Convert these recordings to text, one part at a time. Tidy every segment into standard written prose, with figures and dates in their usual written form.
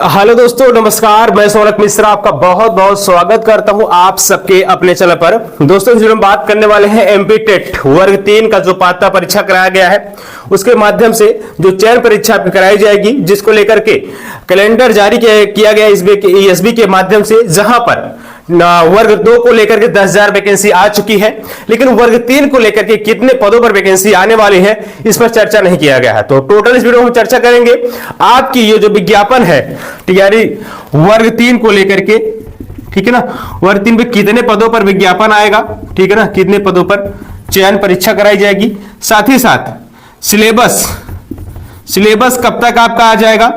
Hello दोस्तों, नमस्कार। मैं सोनक मिश्रा आपका बहुत बहुत स्वागत करता हूं आप सबके अपने चैनल पर। दोस्तों, इस वीडियो में बात करने वाले हैं एमपी टेट वर्ग 3 का जो पात्रता परीक्षा कराया गया है उसके माध्यम से जो चयन परीक्षा कराई जाएगी, जिसको लेकर के कैलेंडर जारी किया गया ईएसबी के माध्यम से, जहां पर वर्ग 2 को लेकर के 10,000 वैकेंसी आ चुकी है, लेकिन वर्ग 3 को लेकर के कितने पदों पर वैकेंसी आने वाली है इस पर चर्चा नहीं किया गया है। तो टोटल इस वीडियो में चर्चा करेंगे आपकी ये जो विज्ञापन है तैयारी वर्ग 3 को लेकर के, ठीक है ना। वर्ग 3 पे कितने पदों पर विज्ञापन आएगा, ठीक है ना, कितने पदों पर चयन परीक्षा कराई जाएगी, साथ ही साथ सिलेबस कब तक आपका आ जाएगा,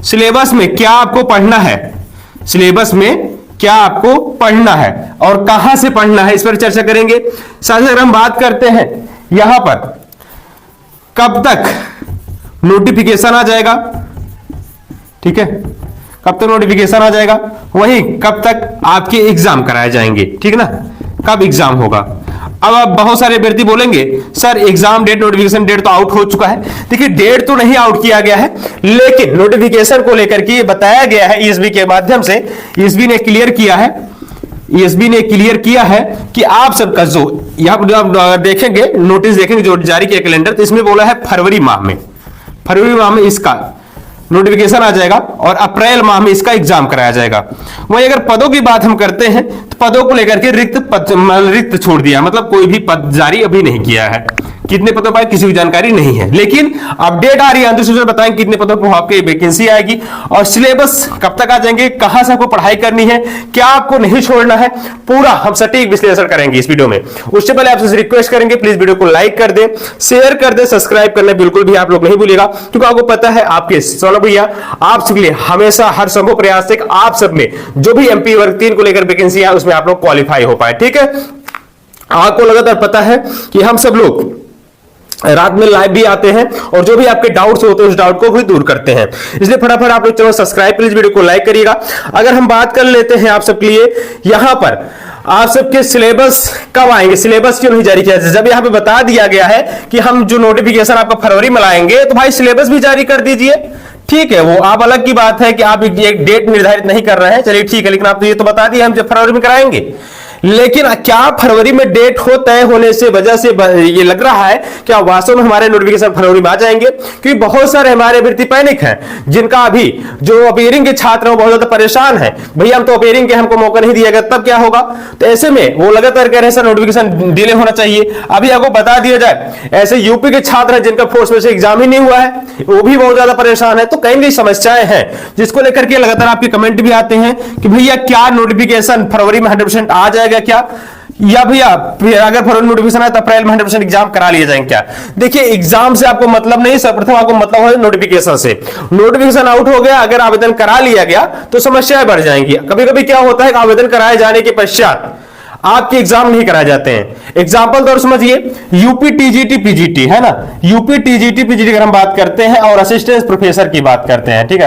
सिलेबस में क्या आपको पढ़ना है, सिलेबस में क्या आपको पढ़ना है और कहां से पढ़ना है, इस पर चर्चा करेंगे। साथ ही अगर हम बात करते हैं यहां पर कब तक नोटिफिकेशन आ जाएगा, ठीक है, कब तक नोटिफिकेशन आ जाएगा, वहीं कब तक आपके एग्जाम कराए जाएंगे, ठीक है ना, कब एग्जाम होगा। अब आप बहुत सारे अभ्यर्थी बोलेंगे sir exam date, notification date तो आउट हो चुका है। देखिए, डेट तो नहीं आउट किया गया है, लेकिन नोटिफिकेशन को लेकर के बताया गया है ईएसबी के माध्यम से, ईएसबी ने क्लियर किया है कि आप सबका जो यहां पर देखेंगे, नोटिस देखेंगे जो जारी किया कैलेंडर, तो इसमें बोला है फरवरी माह में इसका नोटिफिकेशन आ जाएगा और अप्रैल माह में इसका एग्जाम कराया जाएगा। वहीं अगर पदों की बात हम करते हैं तो पदों को लेकर के रिक्त छोड़ दिया, मतलब कोई भी पद जारी अभी नहीं किया है। कितने पदों पर किसी की जानकारी नहीं है, लेकिन अपडेट आ रही है, अंतिम बताएंगे कितने पदों पर आपकी वैकेंसी आएगी और सिलेबस कब तक आ जाएंगे, कहां से आपको पढ़ाई करनी है, क्या आपको नहीं छोड़ना है, पूरा हम सटीक विश्लेषण करेंगे इस वीडियो में। उससे पहले आपसे रिक्वेस्ट करेंगे प्लीज वीडियो को लाइक कर दे, शेयर कर दे, सब्सक्राइब करना बिल्कुल भी आप लोग नहीं भूलिएगा, क्योंकि आपको पता है आपके सोनू भैया आप सबके लिए हमेशा हर संभव प्रयास से आप सब में जो भी एमपी वर्ग 3 को लेकर वैकेंसी है उसमें आप लोग क्वालिफाई हो पाए, ठीक है। आपको लगातार पता है कि हम सब लोग रात में लाइव भी आते हैं और जो भी आपके डाउट्स होते हैं उस डाउट को भी दूर करते हैं, इसलिए फटाफट आप लोग चैनल सब्सक्राइब, प्लीज वीडियो को लाइक करिएगा। अगर हम बात कर लेते हैं आप सबके लिए, यहां पर आप सबके सिलेबस कब आएंगे, सिलेबस क्यों नहीं जारी किया, जब यहां पे बता दिया गया है कि हम जो नोटिफिकेशन आपका फरवरी में लाएंगे, तो भाई सिलेबस भी जारी कर दीजिए, ठीक है। वो आप अलग की बात है कि आप एक डेट निर्धारित नहीं कर रहे हैं, चलिए ठीक है, लेकिन आप तो ये तो बता दिए हम जब फरवरी में कराएंगे, लेकिन क्या फरवरी में डेट हो तय होने से वजह से ये लग रहा है कि वास्तव में हमारे नोटिफिकेशन फरवरी में आ जाएंगे, क्योंकि बहुत सारे हमारे अभ्यर्थी पैनिक हैं, जिनका अभी जो अपीयरिंग के छात्र हैं बहुत ज्यादा परेशान हैं, भैया हम तो अपीयरिंग के हमको मौका नहीं दिया गया, तब क्या होगा। तो ऐसे में वो लगातार कह रहे हैं सर नोटिफिकेशन डिले होना चाहिए। अभी आपको बता दिया जाए, ऐसे यूपी के छात्र हैं जिनका फोर्स में से एग्जाम ही नहीं हुआ है, वो भी बहुत ज्यादा परेशान है। तो कई कई समस्याएं हैं जिसको लेकर के लगातार आपके कमेंट भी आते हैं कि भैया क्या नोटिफिकेशन फरवरी में 100% आ जाएगा क्या, या भैया अगर फरवरी नोटिफिकेशन है तो अप्रैल में 100% एग्जाम करा लिए जाएंगे क्या। देखिए, एग्जाम से आपको मतलब नहीं, सर्वप्रथम आपको मतलब है नोटिफिकेशन से। नोटिफिकेशन आउट हो गया, अगर आवेदन करा लिया गया तो समस्याएं बढ़ जाएंगी। कभी कभी क्या होता है कि आवेदन कराए जाने के पश्चात आपके एग्जाम नहीं कराए जाते हैं। एग्जाम्पल तौर समझिए, यूपी टीजीटी पीजीटी है ना, यूपी टीजीटी पीजीटी अगर हम बात करते हैं और असिस्टेंट प्रोफेसर की बात करते हैं, ठीक है,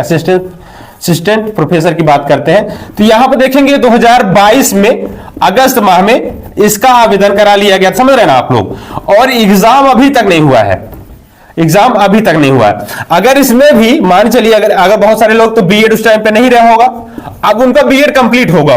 असिस्टेंट प्रोफेसर की बात करते हैं, तो यहां पर देखेंगे 2022 में अगस्त माह में इसका आवेदन करा लिया गया, समझ रहे हैं ना आप लोग, और एग्जाम अभी तक नहीं हुआ है, एग्जाम अभी तक नहीं हुआ है। अगर इसमें भी मान चलिए अगर बहुत सारे लोग तो बीएड उस टाइम पे नहीं रहा होगा, अब उनका बीएड कंप्लीट होगा,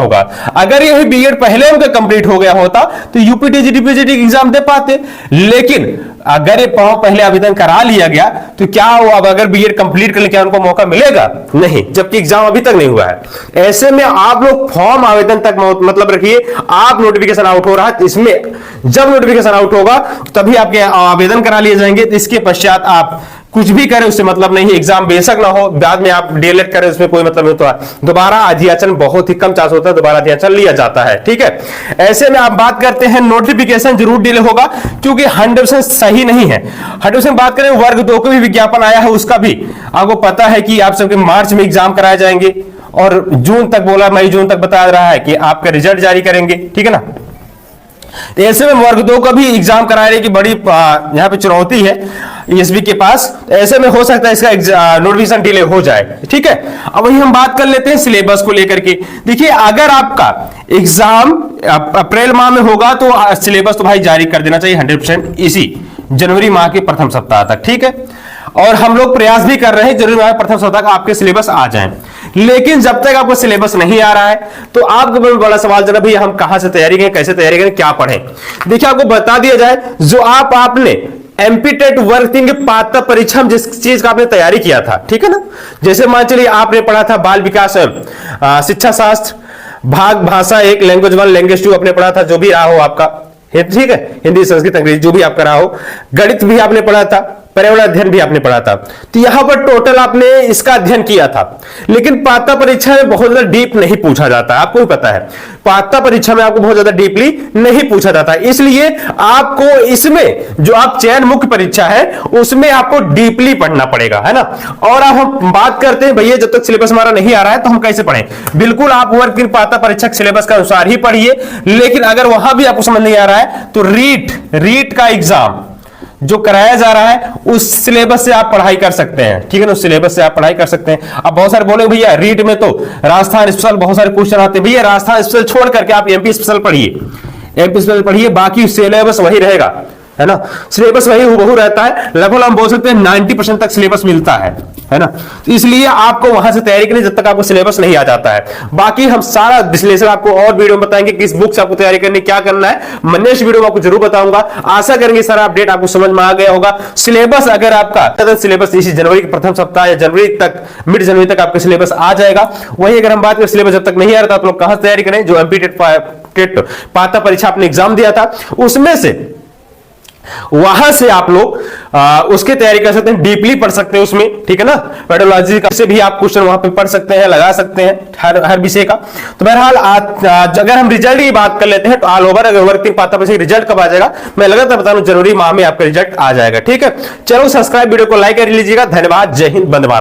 अगर यही बीएड पहले उनका कंप्लीट हो गया होता तो यूपी टीजीटी पीजीटी एग्जाम दे पाते, लेकिन अगर ये पहले आवेदन करा लिया गया तो क्या वो अब अगर बीएड कंप्लीट कर लिया उनको मौका मिलेगा, नहीं, जबकि एग्जाम अभी तक नहीं हुआ है। ऐसे में आप लोग फॉर्म आवेदन तक मतलब रखिए, आप नोटिफिकेशन आउट हो रहा है, इसमें जब नोटिफिकेशन आउट होगा तभी आपके आवेदन करा लिए जाएंगे। तो इसके पश्चात आप कुछ भी करें उससे मतलब नहीं, एग्जाम बेशक ना हो, बाद में आप डीएलएड करें उसमें कोई मतलब नहीं होता, दोबारा अधियाचन बहुत ही कम चांस होता है, दोबारा अधियाचन लिया जाता है, ठीक है। ऐसे में आप बात करते हैं नोटिफिकेशन जरूर डिले होगा, क्योंकि 100% सही नहीं है। 100% बात करें वर्ग 2 का भी विज्ञापन आया है, उसका भी आपको पता है कि आप सबके मार्च में एग्जाम कराए जाएंगे और जून तक बोला, मई जून तक बता रहा है कि आपका रिजल्ट जारी करेंगे, ठीक है ना। तो ऐसे में वर्ग 2 का भी एग्जाम कराने की बड़ी यहां पे चुनौती है ईएसबी के पास। ऐसे में हो सकता है इसका नोटिफिकेशन डिले हो जाए, ठीक है। अब वही हम बात कर लेते हैं सिलेबस को लेकर के। देखिए, अगर आपका एग्जाम अप्रैल माह में होगा तो सिलेबस तो भाई जारी कर देना चाहिए 100% इसी जनवरी माह के प्रथम सप्ताह तक, ठीक है। और हम लोग प्रयास भी कर रहे हैं जरूर प्रथम सप्ताह का आपके सिलेबस आ जाए। लेकिन जब तक आपको सिलेबस नहीं आ रहा है तो आपके मन में बड़ा सवाल जरा भैया हम कहां से तैयारी करें, कैसे तैयारी करें, क्या पढ़ें। देखिए आपको बता दिया जाए, जो आपने एमपी टेट वर्किंग के पात्र परीक्षा में जिस चीज का आपने तैयारी किया था, ठीक है ना, जैसे मान चलिए आपने पढ़ा था बाल विकास शिक्षा शास्त्र भाग भाषा 1 लैंग्वेज 1 लैंग्वेज 2 आपने पढ़ा था, जो भी रहा हो आपका, ठीक है, हिंदी संस्कृत अंग्रेजी जो भी आपका रहा हो, गणित भी आपने पढ़ा था, पर्यावरण अध्ययन भी आपने पढ़ा था। तो यहां पर टोटल आपने इसका अध्ययन किया था। लेकिन पात्रता परीक्षा में बहुत ज्यादा डीप नहीं पूछा जाता है, आपको भी पता है पात्रता परीक्षा में आपको बहुत ज्यादा डीपली नहीं पूछा जाता है। इसलिए आपको इसमें जो आप चयन मुख्य परीक्षा है उसमें आपको डीपली पढ़ना पड़ेगा, है ना। और अब हम बात करते हैं भैया जब तक सिलेबस हमारा नहीं आ रहा है तो हम कैसे पढ़ें। बिल्कुल आप वर्ग पात्रता परीक्षा सिलेबस के अनुसार ही पढ़िए, लेकिन अगर वहां भी आपको समझ नहीं आ रहा है तो रीट का एग्जाम जो कराया जा रहा है उस सिलेबस से आप पढ़ाई कर सकते हैं, ठीक है ना, उस सिलेबस से आप पढ़ाई कर सकते हैं। अब बहुत सारे बोले भैया रीट में तो राजस्थान स्पेशल बहुत सारे क्वेश्चन आते हैं, भैया राजस्थान स्पेशल छोड़ करके आप एमपी स्पेशल पढ़िए, एमपी स्पेशल पढ़िए, बाकी सिलेबस वही रहेगा, है ना, सिलेबस वही हूबहू रहता है, लगभग हम बोल सकते हैं 90% तक सिलेबस मिलता है ना। तो इसलिए आपको वहां से तैयारी करनी जब तक आपको सिलेबस नहीं आ जाता है। बाकी हम सारा विश्लेषण आपको और वीडियो में बताएंगे, किस बुक से आपको तैयारी करनी, क्या करना है, मैं नेक्स्ट वीडियो में आपको जरूर बताऊंगा। आशा करेंगे सारा अपडेट आपको समझ में आ गया होगा। सिलेबस अगर आपका सिलेबस इसी जनवरी के प्रथम सप्ताह या जनवरी तक, मिड जनवरी तक आपका सिलेबस आ जाएगा। वही अगर हम बात करें सिलेबस जब तक नहीं आ रहा था तो लोग कहां से तैयारी करें, जो एमपी टेट पात्रता परीक्षा आपने एग्जाम दिया था उसमें से, वहां से आप लोग उसकी तैयारी कर सकते हैं, डीपली पढ़ सकते हैं उसमें, ठीक है ना। पेडोलॉजी का से भी आप क्वेश्चन वहां पे पढ़ सकते हैं, लगा सकते हैं हर विषय का। तो बहरहाल अगर हम रिजल्ट की बात कर लेते हैं तो ऑल ओवर अगर वर्ग 3 पात्रता परीक्षा रिजल्ट कब आ जाएगा, मैं लगातार बता रहा हूं जनवरी माह में आपका रिजल्ट आ जाएगा, ठीक है। चलो सब्सक्राइब वीडियो को लाइक कर लीजिएगा। धन्यवाद, जय हिंद, वंदे मातरम।